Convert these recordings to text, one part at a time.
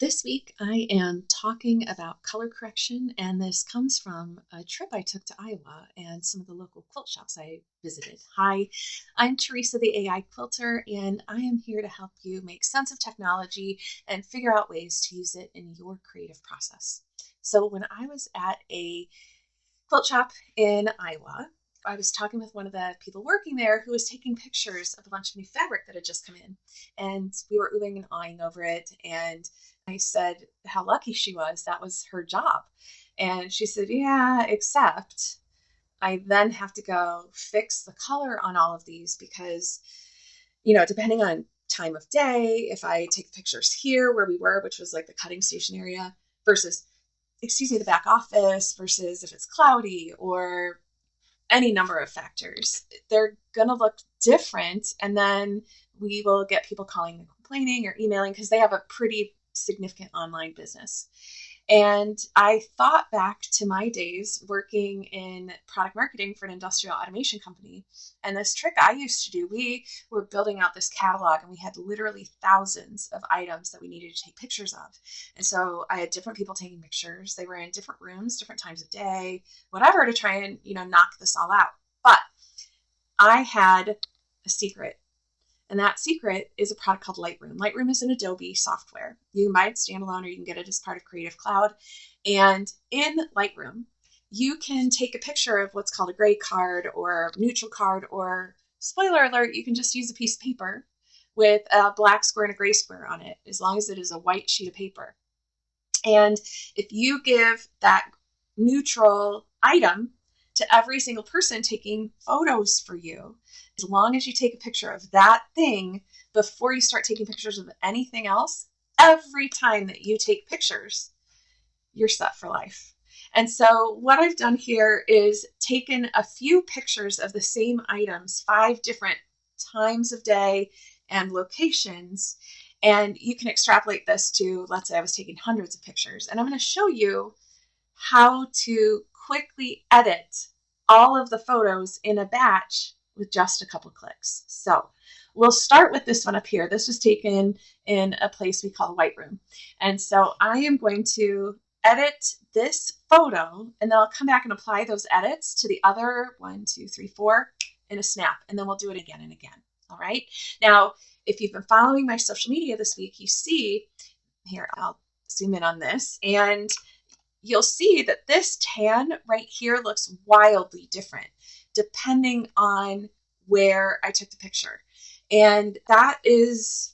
This week, I am talking about color correction, and this comes from a trip I took to Iowa and some of the local quilt shops I visited. Hi, I'm Teresa, the AI quilter, and I am here to help you make sense of technology and figure out ways to use it in your creative process. So, when I was at a quilt shop in Iowa, I was talking with one of the people working there who was taking pictures of a bunch of new fabric that had just come in. And we were oohing and eyeing over it. And I said how lucky she was. That was her job. And she said, yeah, except I then have to go fix the color on all of these because, depending on time of day, if I take pictures here where we were, which was like the cutting station area, versus, the back office, versus if it's cloudy or any number of factors, they're going to look different. And then we will get people calling and complaining or emailing because they have a pretty significant online business. And I thought back to my days working in product marketing for an industrial automation company. And this trick I used to do, we were building out this catalog and we had literally thousands of items that we needed to take pictures of. And so I had different people taking pictures. They were in different rooms, different times of day, whatever, to try and, knock this all out. But I had a secret. And that secret is a product called Lightroom. Lightroom is an Adobe software. You can buy it standalone or you can get it as part of Creative Cloud. And in Lightroom, you can take a picture of what's called a gray card or neutral card, or spoiler alert, you can just use a piece of paper with a black square and a gray square on it, as long as it is a white sheet of paper. And if you give that neutral item to every single person taking photos for you, as long as you take a picture of that thing before you start taking pictures of anything else, every time that you take pictures, you're set for life. And so what I've done here is taken a few pictures of the same items, 5 different times of day and locations. And you can extrapolate this to, let's say I was taking hundreds of pictures. And I'm going to show you how to quickly edit all of the photos in a batch with just a couple clicks. So we'll start with this one up here. This was taken in a place we call Lightroom. And so I am going to edit this photo, and then I'll come back and apply those edits to the other 1, 2, 3, 4 in a snap, and then we'll do it again and again. All right. Now, if you've been following my social media this week, you see here, I'll zoom in on this, and you'll see that this tan right here looks wildly different depending on where I took the picture. And that is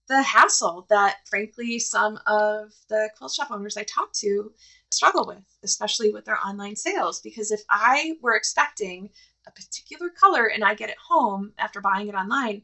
the hassle that, frankly, some of the quilt shop owners I talk to struggle with, especially with their online sales. Because if I were expecting a particular color and I get it home after buying it online,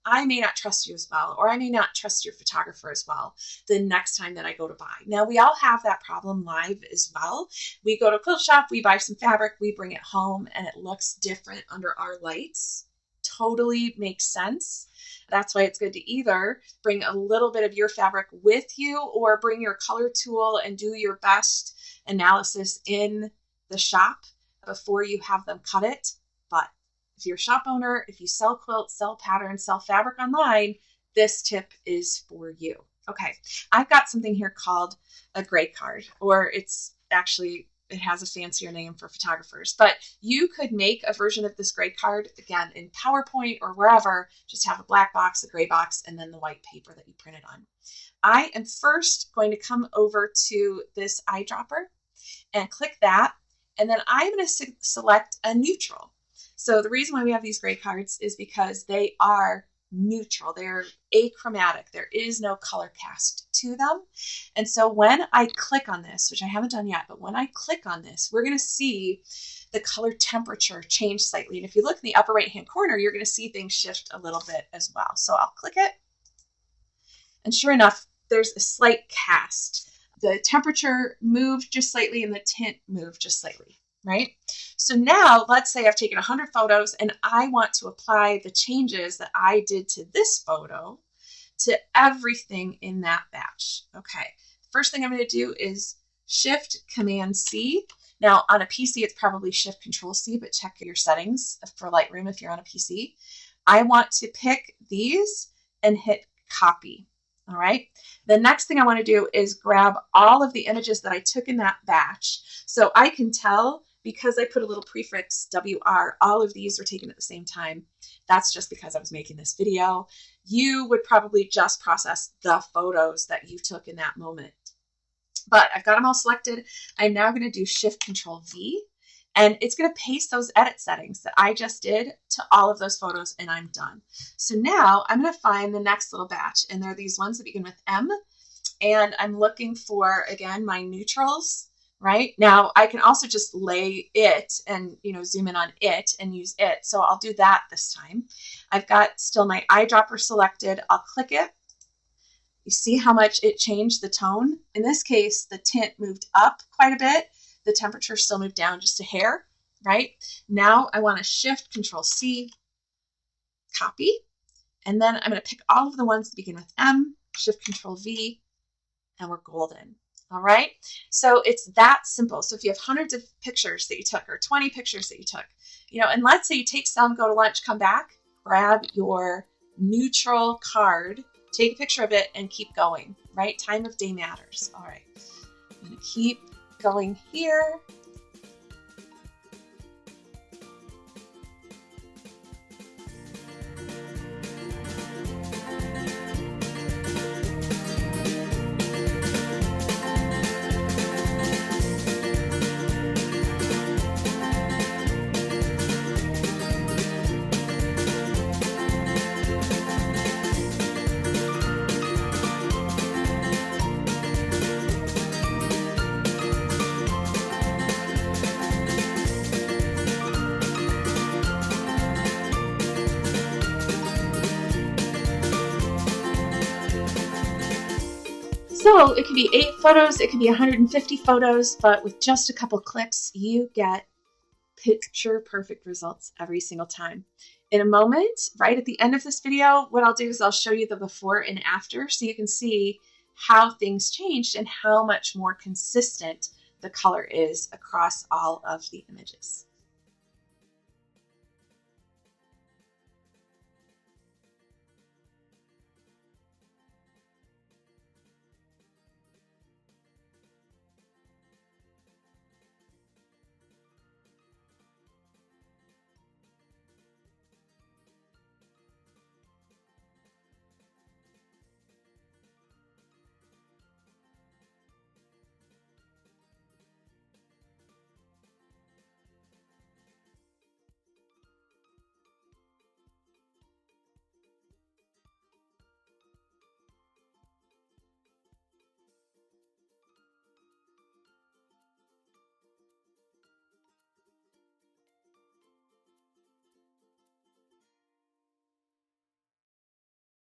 I may not trust you as well, or I may not trust your photographer as well the next time that I go to buy. Now, we all have that problem live as well. We go to a quilt shop, we buy some fabric, we bring it home, and it looks different under our lights. Totally makes sense. That's why it's good to either bring a little bit of your fabric with you or bring your color tool and do your best analysis in the shop before you have them cut it. But if you're a shop owner, if you sell quilts, sell patterns, sell fabric online, this tip is for you. Okay, I've got something here called a gray card, or it has a fancier name for photographers, but you could make a version of this gray card, again, in PowerPoint or wherever, just have a black box, a gray box, and then the white paper that you printed on. I am first going to come over to this eyedropper and click that, and then I'm going to select a neutral. So the reason why we have these gray cards is because they are neutral. They're achromatic. There is no color cast to them. And so when I click on this, which I haven't done yet, but when I click on this, we're going to see the color temperature change slightly. And if you look in the upper right-hand corner, you're going to see things shift a little bit as well. So I'll click it. And sure enough, there's a slight cast. The temperature moved just slightly and the tint moved just slightly. Right? So now let's say I've taken 100 photos and I want to apply the changes that I did to this photo to everything in that batch. Okay. First thing I'm going to do is Shift Command C. Now on a PC, it's probably Shift Control C, but check your settings for Lightroom if you're on a PC. I want to pick these and hit copy. All right. The next thing I want to do is grab all of the images that I took in that batch. So I can tell because I put a little prefix WR, all of these were taken at the same time. That's just because I was making this video. You would probably just process the photos that you took in that moment. But I've got them all selected. I'm now going to do Shift Control V, and it's going to paste those edit settings that I just did to all of those photos, and I'm done. So now I'm going to find the next little batch, and there are these ones that begin with M, and I'm looking for, again, my neutrals, right? Now I can also just lay it and, zoom in on it and use it. So I'll do that this time. I've got still my eyedropper selected. I'll click it. You see how much it changed the tone? In this case, the tint moved up quite a bit. The temperature still moved down just a hair, right? Now I want to Shift Control C, copy, and then I'm going to pick all of the ones that begin with M, Shift Control V, and we're golden. All right. So it's that simple. So if you have hundreds of pictures that you took or 20 pictures that you took, and let's say you take some, go to lunch, come back, grab your neutral card, take a picture of it, and keep going, right? Time of day matters. All right. I'm going to keep going here. So it could be 8 photos, it could be 150 photos, but with just a couple clicks, you get picture perfect results every single time. In a moment, right at the end of this video, what I'll do is I'll show you the before and after so you can see how things changed and how much more consistent the color is across all of the images.